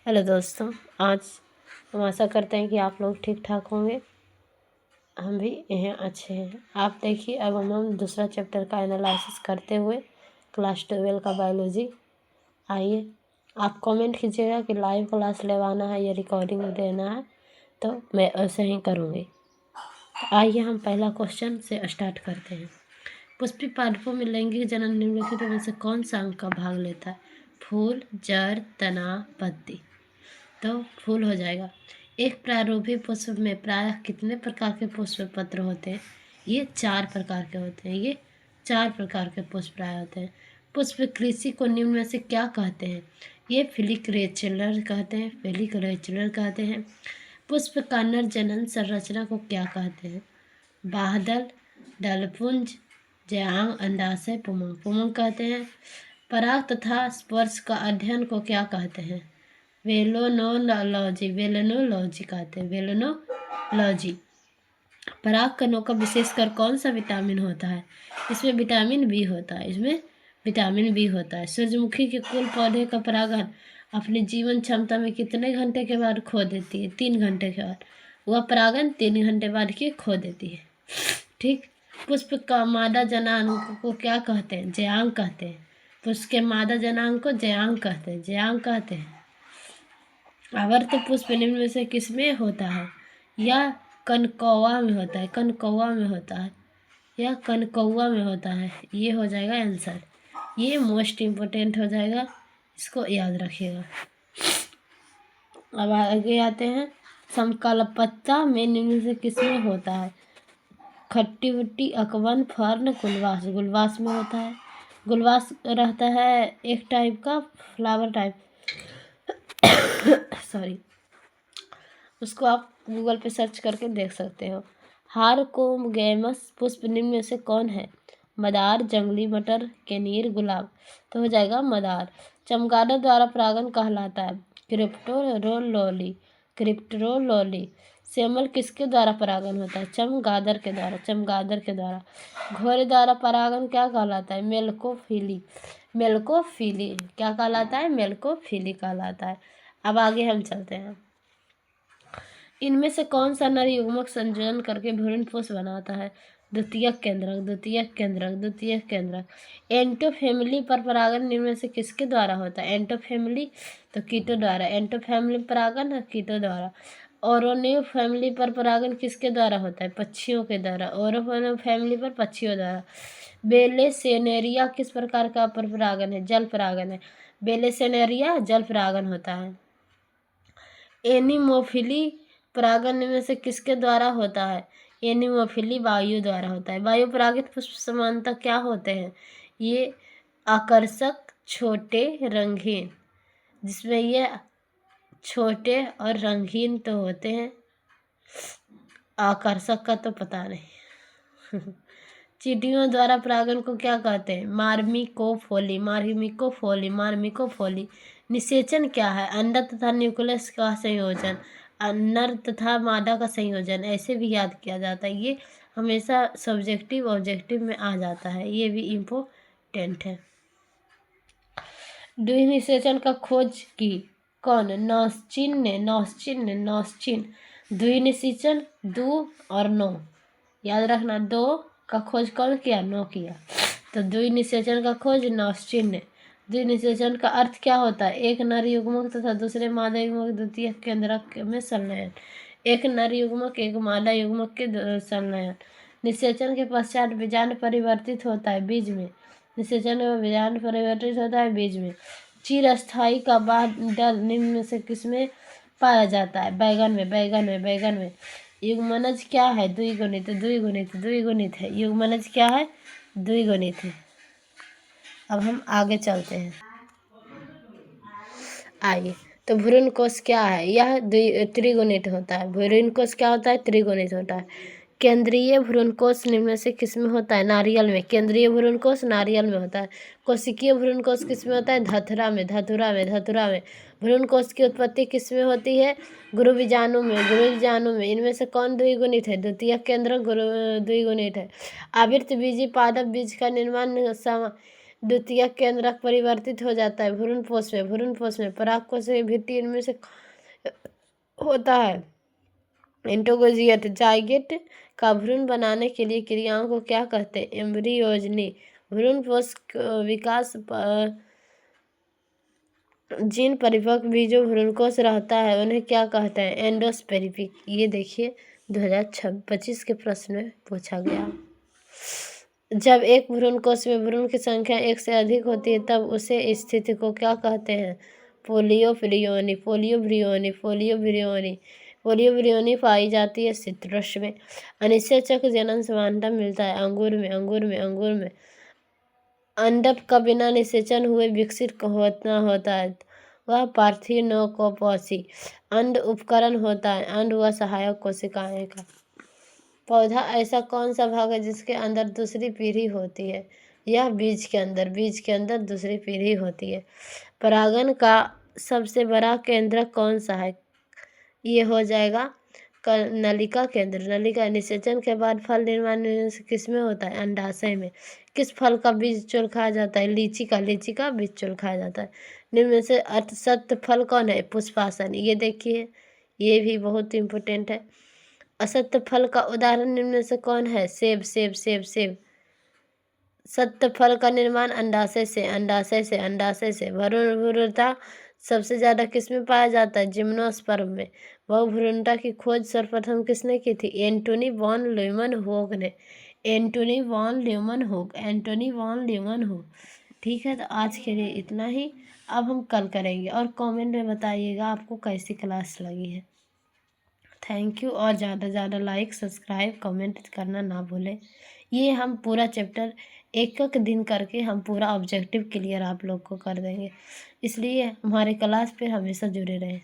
Hello दोस्तों, आज हम आशा करते हैं कि आप लोग ठीक ठाक होंगे। हम भी यहाँ अच्छे हैं। आप देखिए, अब हम दूसरा चैप्टर का एनालिसिस करते हुए क्लास 12 का बायोलॉजी। आइए, आप कमेंट कीजिएगा कि लाइव क्लास लेवाना है या रिकॉर्डिंग देना है, तो मैं ऐसे ही करूँगी। तो आइए हम पहला क्वेश्चन से स्टार्ट करते हैं। पुष्पी पादपों में लैंगिक जनन निम्नलिखित में से कौन सा अंग का भाग लेता है? फूल, जड़, तना, पत्ती। तो फूल हो जाएगा। एक प्रारूपी पुष्प में प्रायः कितने प्रकार के पुष्प पत्र होते हैं? ये 4 प्रकार के होते हैं। ये 4 प्रकार के पुष्प प्राय होते हैं। पुष्प कृषि को निम्न में से क्या कहते हैं? ये फिलिक्रेचुलर कहते हैं, फिलिक्रेचुलर कहते हैं। पुष्प का नर जनन संरचना को क्या कहते हैं? बाह्यदल, दलपुंज, जयांग, अंडाशय, पुंज। पुंज कहते हैं। पराग तथा स्पर्श का अध्ययन को क्या कहते हैं? वेलोनोलॉजी, वेलोनोलॉजी कहते हैं, वेलोनोलॉजी। पराग कणों का विशेषकर कौन सा विटामिन होता है? इसमें विटामिन बी होता है, इसमें विटामिन बी होता है। सूरजमुखी के कुल पौधे का परागण अपनी जीवन क्षमता में कितने घंटे के बाद खो देती है? 3 घंटे के बाद। वह परागण 3 घंटे बाद की खो देती है। ठीक। पुष्प का मादा जनांग को क्या कहते हैं? जयांग कहते हैं। पुष्प के मादा जनांग को जयांग कहते हैं, जयांग कहते हैं। आवर्त पुष्प निम्न में से किसमें होता है? या कनकौवा में होता है, कनकौवा में होता है, या कनकौवा में होता है। ये हो जाएगा आंसर। ये मोस्ट इम्पोर्टेंट हो जाएगा, इसको याद रखिएगा। अब आगे आते हैं। समकालपत्ता में निम्न से किसमें होता है? खट्टी मिट्टी, अकवन, फर्न, गुलवास। गुलवास में होता है। गुलवास रहता है एक टाइप का फ्लावर टाइप सॉरी, उसको आप गूगल पे सर्च करके देख सकते हो। हारकोगेमस पुष्प निम्न में से कौन है? मदार, जंगली मटर, केनीर, गुलाब। तो हो जाएगा मदार। चमगादड़ द्वारा परागण कहलाता है क्रिप्टोरोलोली, क्रिप्टोरोलोली। सेमल किसके द्वारा परागण होता है? चमगादड़ के द्वारा, चमगादड़ के द्वारा। घोड़े द्वारा परागण क्या कहलाता है? मेलकोफिली, मेलकोफिली क्या कहलाता है? मेलकोफिली कहलाता है। अब आगे हम चलते हैं। इनमें से कौन सा नर युग्मक संयोजन करके भ्रूणपोष बनाता है? द्वितीयक केंद्रक, द्वितीयक केंद्रक, द्वितीयक केंद्रक। एंटोफैमिली पर परागण निम्न में से किसके द्वारा होता है? एंटोफैमिली तो कीटो द्वारा, एंटोफैमिली परागण कीटो द्वारा। ओरोनियो फैमिली पर परागण किसके द्वारा होता है? पक्षियों के द्वारा, ओरोनियो फैमिली पर पक्षियों द्वारा। बेलेसेनेरिया किस प्रकार का पर परागण है? जल परागण है। बेलेसेनेरिया जल परागण होता है। एनिमोफिली परागण में से किसके द्वारा होता है? एनिमोफिली वायु द्वारा होता है। वायु परागित पुष्प समानता क्या होते हैं? ये आकर्षक, छोटे, रंगीन, जिसमें ये छोटे और रंगीन तो होते हैं, आकर्षक का तो पता नहीं चींटियों द्वारा परागण को क्या कहते हैं? मार्मिकोफोली, मार्मिकोफोली, मार्मिकोफोली। निषेचन क्या है? अंडा तथा न्यूक्लियस का संयोजन, नर तथा मादा का संयोजन। ऐसे भी याद किया जाता है। ये हमेशा सब्जेक्टिव ऑब्जेक्टिव में आ जाता है, ये भी इम्पोर्टेंट है। द्विनिषेचन का खोज की कौन? नॉस्चिन ने, नॉस्चिन ने, नॉस्चिन। द्विनिषेचन दो और नो, याद रखना। दो का खोज कौन किया? नो किया। तो द्विनिषेचन का खोज नॉस्चिन ने। द्विनिषेचन का अर्थ क्या होता है? एक नर युग्मक तथा दूसरे मादा युग्मक द्वितीय केंद्रक में संलयन। एक नर युग्मक एक मादा युग्मक के संलयन। निषेचन के पश्चात बीजांड परिवर्तित होता है बीज में। निषेचन में बीजांड परिवर्तित होता है बीज में। चिरस्थायी का बाह्यदल निम्न में से किसमें पाया जाता है? बैगन में, बैगन में, बैगन में। युग्मनज क्या है? द्विगुणित, द्विगुणित, द्विगुणित है। युग्मनज क्या है? द्विगुणित है। अब हम आगे चलते हैं। आइए, तो भ्रूणकोश क्या है? यह त्रिगुणित होता है। भ्रूणकोश क्या होता है? त्रिगुणित होता है। केंद्रीय भ्रूणकोश निम्न में से किसमें होता है? नारियल में। केंद्रीय भ्रूणकोश नारियल में होता है। कोशिकीय भ्रूणकोश किसमें होता है? धतुरा में, धतुरा में, धतुरा में। भ्रूणकोश की उत्पत्ति किसमें होती है? गुरुबीजाणु में, गुरुबीजाणु में। इनमें से कौन द्विगुणित है? द्वितीय केंद्र द्विगुणित है। आवृतबीजी पादप बीज का निर्माण द्वितीयक केंद्रक परिवर्तित हो जाता है भ्रूण पोष में परागकोश से भित्ति इनमें से होता है। इंटोगोजियट जाइगेट का भ्रूण बनाने के लिए क्रियाओं को क्या कहते हैं? एम्ब्रियोजनी। भ्रूण पोष विकास जिन परिपक्व बीजों भ्रूणकोश रहता है उन्हें क्या कहते हैं? एंडोस्पेरिफिक। ये देखिए 2025 के प्रश्न में पूछा गया। जब एक भ्रूणकोश में भ्रूण की संख्या एक से अधिक होती है तब उसे स्थिति को क्या कहते हैं? पोलियोब्रियोनी। पोलियोब्रियोनी पाई जाती है सिट्रस में। अनिषेचक जनन समानता मिलता है अंगूर में। अंडक का बिना निषेचन हुए विकसित होता है वह पार्थिनोकोपॉसी। अंड उपकरण होता है। अंड व सहायक कोशिकाएं का। पौधा ऐसा कौन सा भाग है जिसके अंदर दूसरी पीढ़ी होती है? यह बीज के अंदर दूसरी पीढ़ी होती है। परागण का सबसे बड़ा केंद्र कौन सा है? ये हो जाएगा नलिका केंद्र। नलिका निषेचन के बाद फल निर्माण किस में होता है? अंडाशय में। किस फल का बीज चोल खाया जाता है? लीची का बीज चोल खाया जाता है। निम्न में से असत्य फल कौन है? पुष्पासन। ये देखिए ये भी बहुत इम्पोर्टेंट है। असत्य फल का उदाहरण निम्न में से कौन है? सेब। सत्य फल का निर्माण अंडाशय से। भ्रूणता सबसे ज्यादा किस में पाया जाता है? जिम्नोस्पर्म में। वह भ्रूणता की खोज सर्वप्रथम किसने की थी? एंटोनी वॉन ल्यूमेनहोक ने। Antonie von Leeuwenhoek. ठीक है, तो आज के लिए इतना ही। अब हम कल करेंगे और कमेंट में बताइएगा आपको कैसी क्लास लगी है। Thank you. और ज़्यादा से ज़्यादा लाइक सब्सक्राइब कमेंट करना ना भूलें। ये हम पूरा चैप्टर एक दिन करके हम पूरा ऑब्जेक्टिव क्लियर आप लोग को कर देंगे, इसलिए हमारे क्लास पे हमेशा जुड़े रहें।